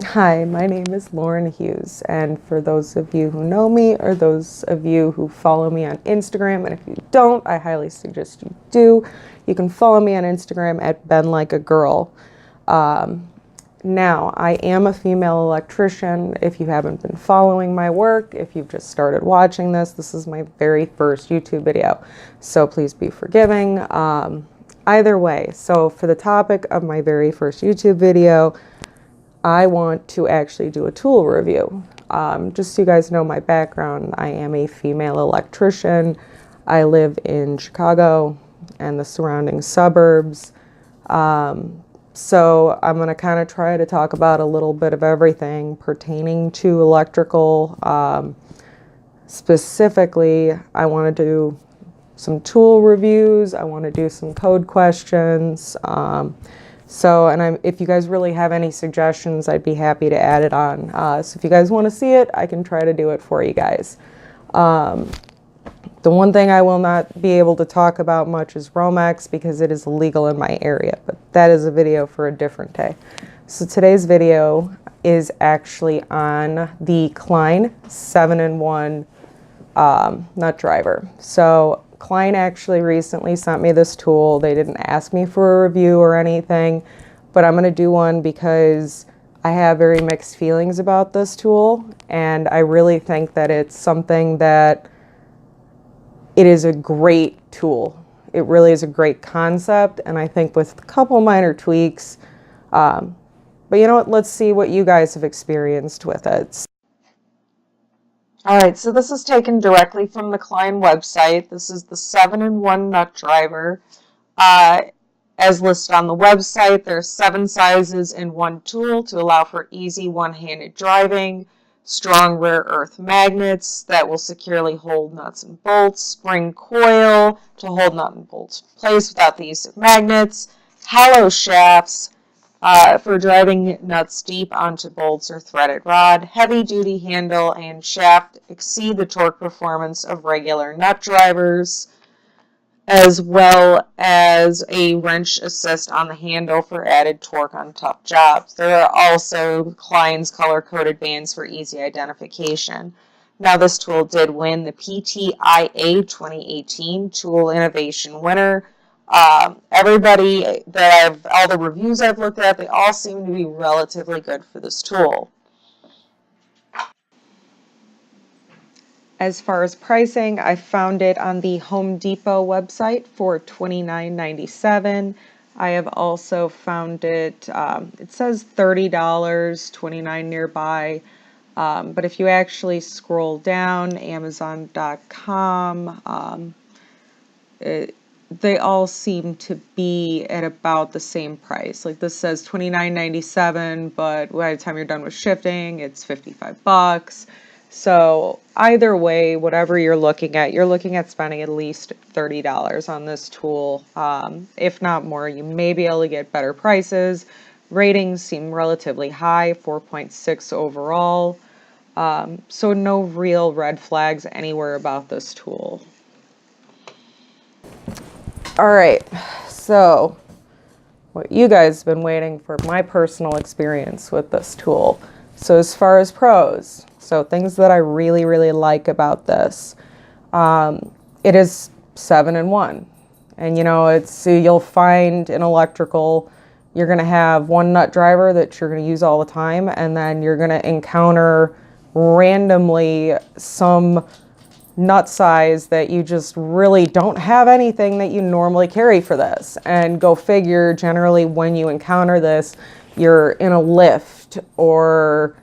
Hi, my name is Lauren Hughes, and for those of you who know me or those of you who follow me on Instagram, and if you don't, I highly suggest you do, you can follow me on Instagram at benlikeagirl. Now, I am a female electrician. If you haven't been following my work, if you've just started watching this is my very first YouTube video, so please be forgiving. Either way, so for the topic of my very first YouTube video, I want to actually do a tool review. Just so you guys know my background, I am a female electrician. I live in Chicago and the surrounding suburbs. So I'm going to kind of try to talk about a little bit of everything pertaining to electrical. Specifically, I want to do some tool reviews. I want to do some code questions. If you guys really have any suggestions, I'd be happy to add it on. So if you guys want to see it, I can try to do it for you guys. The one thing I will not be able to talk about much is Romex because it is illegal in my area, but that is a video for a different day. So today's video is actually on the Klein 7-in-1 nut driver. So Klein actually recently sent me this tool. They didn't ask me for a review or anything, but I'm going to do one because I have very mixed feelings about this tool, and I really think that it's something that it is a great tool. It really is a great concept, and I think with a couple minor tweaks, but you know what, let's see what you guys have experienced with it. All right, so this is taken directly from the Klein website. This is the 7-in-1 nut driver. As listed on the website, there are 7 sizes in one tool to allow for easy one-handed driving, strong rare earth magnets that will securely hold nuts and bolts, spring coil to hold nut and bolts in place without the use of magnets, hollow shafts, for driving nuts deep onto bolts or threaded rod, heavy-duty handle and shaft exceed the torque performance of regular nut drivers, as well as a wrench assist on the handle for added torque on tough jobs. There are also Klein's color-coded bands for easy identification. Now, this tool did win the PTIA 2018 Tool Innovation winner. Everybody all the reviews I've looked at, they all seem to be relatively good for this tool. As far as pricing, I found it on the Home Depot website for $29.97. I have also found it, it says $30, $29 nearby. But if you actually scroll down, Amazon.com, they all seem to be at about the same price. Like this says $29.97, but by the time you're done with shipping, it's $55. So either way, whatever you're looking at spending at least $30 on this tool. If not more, you may be able to get better prices. Ratings seem relatively high, 4.6 overall. So no real red flags anywhere about this tool. All right, so what you guys have been waiting for, my personal experience with this tool. So as far as pros, so things that I really, really like about this, it is 7-in-1. And you know, you'll find in electrical, you're gonna have one nut driver that you're gonna use all the time, and then you're gonna encounter randomly some nut size that you just really don't have anything that you normally carry for this. And go figure, generally when you encounter this, you're in a lift or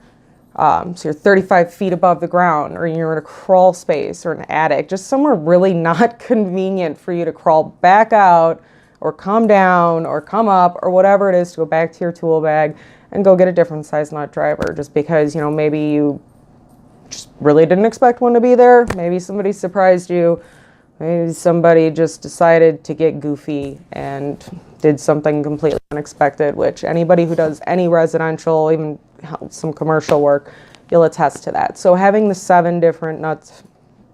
so you're 35 feet above the ground, or you're in a crawl space or an attic, just somewhere really not convenient for you to crawl back out or come down or come up or whatever it is to go back to your tool bag and go get a different size nut driver just because, you know, maybe you just really didn't expect one to be there. Maybe somebody surprised you. Maybe somebody just decided to get goofy and did something completely unexpected, which anybody who does any residential, even some commercial work, you'll attest to that. So having the 7 different nuts,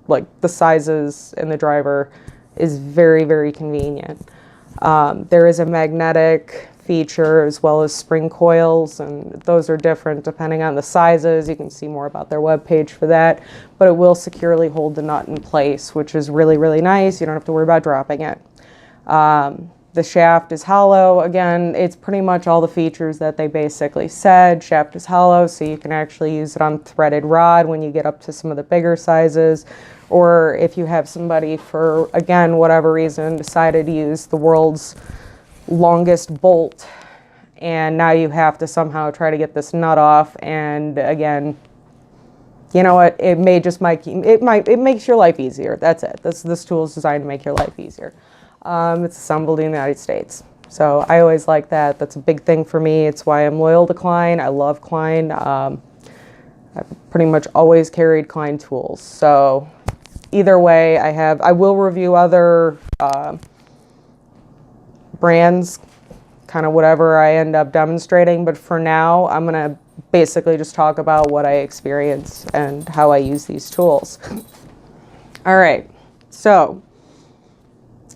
like the sizes in the driver, is very, very convenient. There is a magnetic feature, as well as spring coils, and those are different depending on the sizes. You can see more about their webpage for that, but it will securely hold the nut in place, which is really, really nice. You don't have to worry about dropping it. The shaft is hollow. Again, it's pretty much all the features that they basically said. Shaft is hollow, so you can actually use it on threaded rod when you get up to some of the bigger sizes, or if you have somebody, for, again, whatever reason, decided to use the world's longest bolt, and now you have to somehow try to get this nut off, and again, you know what, it makes your life easier. That's it. This tool is designed to make your life easier. It's assembled in the United States. So I always like that. That's a big thing for me. It's why I'm loyal to Klein. I love Klein. I've pretty much always carried Klein tools. So either way, I will review other brands, kind of whatever I end up demonstrating. But for now, I'm going to basically just talk about what I experience and how I use these tools. All right. So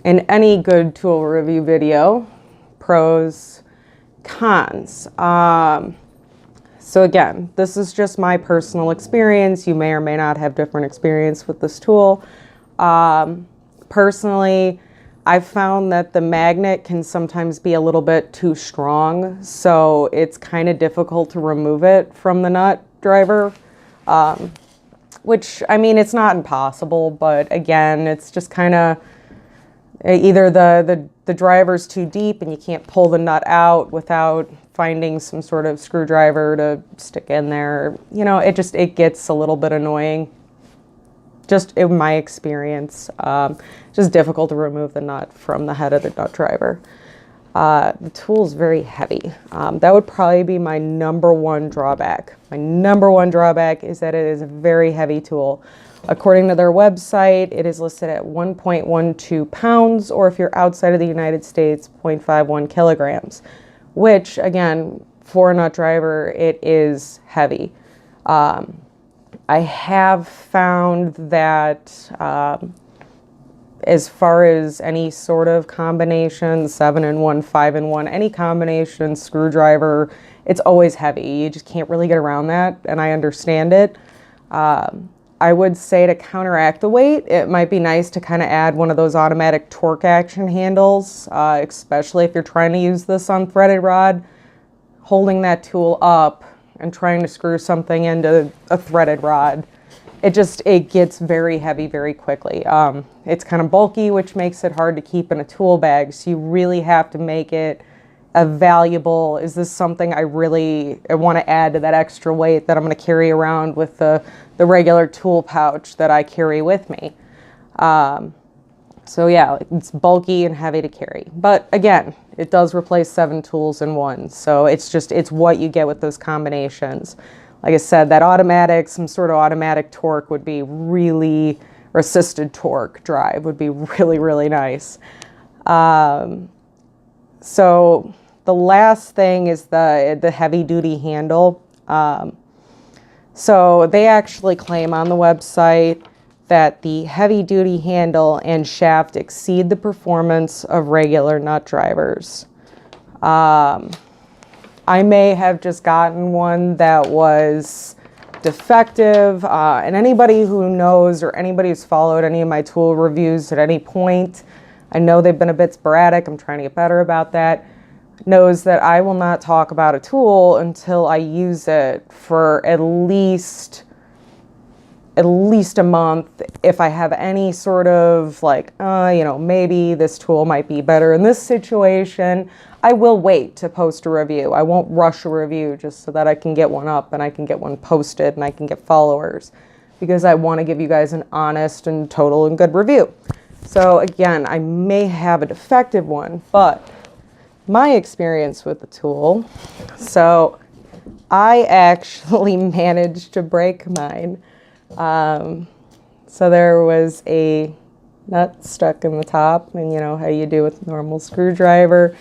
in any good tool review video, pros, cons. So again, this is just my personal experience. You may or may not have different experience with this tool. Personally, I've found that the magnet can sometimes be a little bit too strong, so it's kind of difficult to remove it from the nut driver. Which, I mean, it's not impossible, but again, it's just kind of either the driver's too deep and you can't pull the nut out without finding some sort of screwdriver to stick in there. You know, it gets a little bit annoying. Just in my experience, just difficult to remove the nut from the head of the nut driver. The tool is very heavy. That would probably be my number one drawback. My number one drawback is that it is a very heavy tool. According to their website, it is listed at 1.12 pounds, or if you're outside of the United States, 0.51 kilograms, which, again, for a nut driver, it is heavy. I have found that as far as any sort of combination, 7-in-1, 5-in-1, any combination, screwdriver, it's always heavy. You just can't really get around that, and I understand it. I would say to counteract the weight, it might be nice to kind of add one of those automatic torque action handles, especially if you're trying to use this on threaded rod. Holding that tool up and trying to screw something into a threaded rod, it gets very heavy very quickly. It's kind of bulky, which makes it hard to keep in a tool bag, so you really have to make it a valuable, is this something I want to add to that extra weight that I'm going to carry around with the regular tool pouch that I carry with me. So yeah, it's bulky and heavy to carry. But again, it does replace 7 tools in one. So it's what you get with those combinations. Like I said, that automatic, some sort of automatic torque would be really, or assisted torque drive would be really, really nice. So the last thing is the heavy duty handle. So they actually claim on the website that the heavy duty handle and shaft exceed the performance of regular nut drivers. I may have just gotten one that was defective, and anybody who knows or anybody who's followed any of my tool reviews at any point, I know they've been a bit sporadic, I'm trying to get better about that, knows that I will not talk about a tool until I use it for at least a month. If I have any sort of like, maybe this tool might be better in this situation, I will wait to post a review. I won't rush a review just so that I can get one up and I can get one posted and I can get followers, because I want to give you guys an honest and total and good review. So again, I may have a defective one, but my experience with the tool, so I actually managed to break mine. So there was a nut stuck in the top, and you know how you do with a normal screwdriver.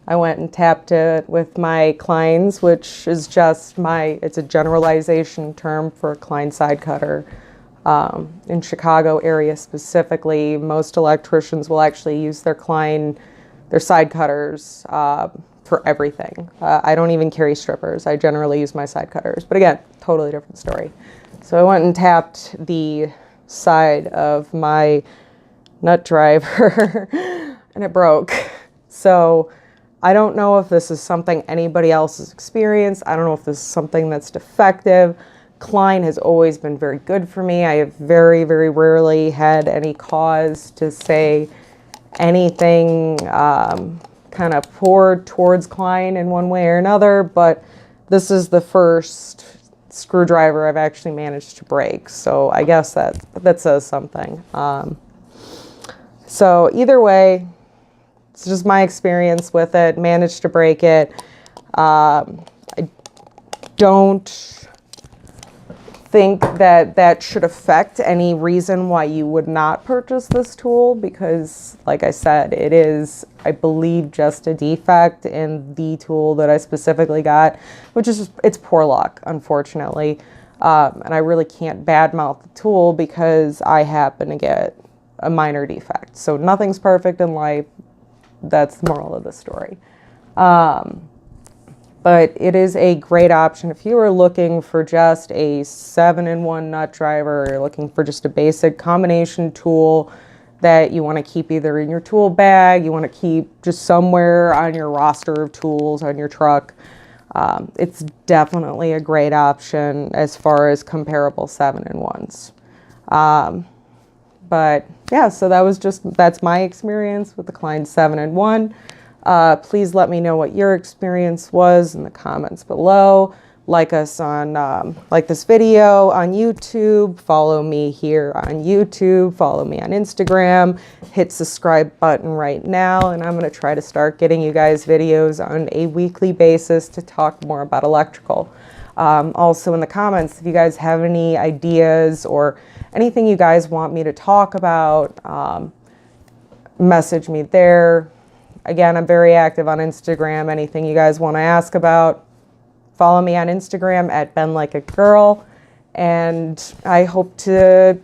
I went and tapped it with my Kleins, which is just it's a generalization term for a Klein side cutter. In Chicago area specifically, most electricians will actually use their Klein, their side cutters, for everything. I don't even carry strippers. I generally use my side cutters. But again, totally different story. So I went and tapped the side of my nut driver and it broke. So I don't know if this is something anybody else has experienced. I don't know if this is something that's defective. Klein has always been very good for me. I have very, very rarely had any cause to say anything kind of poor towards Klein in one way or another, but this is the first screwdriver I've actually managed to break. So I guess that says something. So either way, it's just my experience with it. Managed to break it. I don't think that should affect any reason why you would not purchase this tool, because like I said, it is, I believe, just a defect in the tool that I specifically got, which is just, it's poor luck, unfortunately. And I really can't badmouth the tool because I happen to get a minor defect. So nothing's perfect in life. That's the moral of the story. But it is a great option if you are looking for just a 7-in-1 nut driver, or you're looking for just a basic combination tool that you want to keep either in your tool bag, you want to keep just somewhere on your roster of tools on your truck. It's definitely a great option as far as comparable 7-in-1s. But yeah, so that's my experience with the Klein 7-in-1. Please let me know what your experience was in the comments below. Like us on, like this video on YouTube, follow me here on YouTube, follow me on Instagram, hit subscribe button right now, and I'm going to try to start getting you guys videos on a weekly basis to talk more about electrical. Also in the comments, if you guys have any ideas or anything you guys want me to talk about, message me there. Again, I'm very active on Instagram. Anything you guys want to ask about, follow me on Instagram at benlikeagirl. And I hope to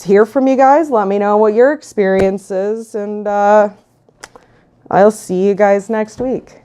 hear from you guys. Let me know what your experience is. And I'll see you guys next week.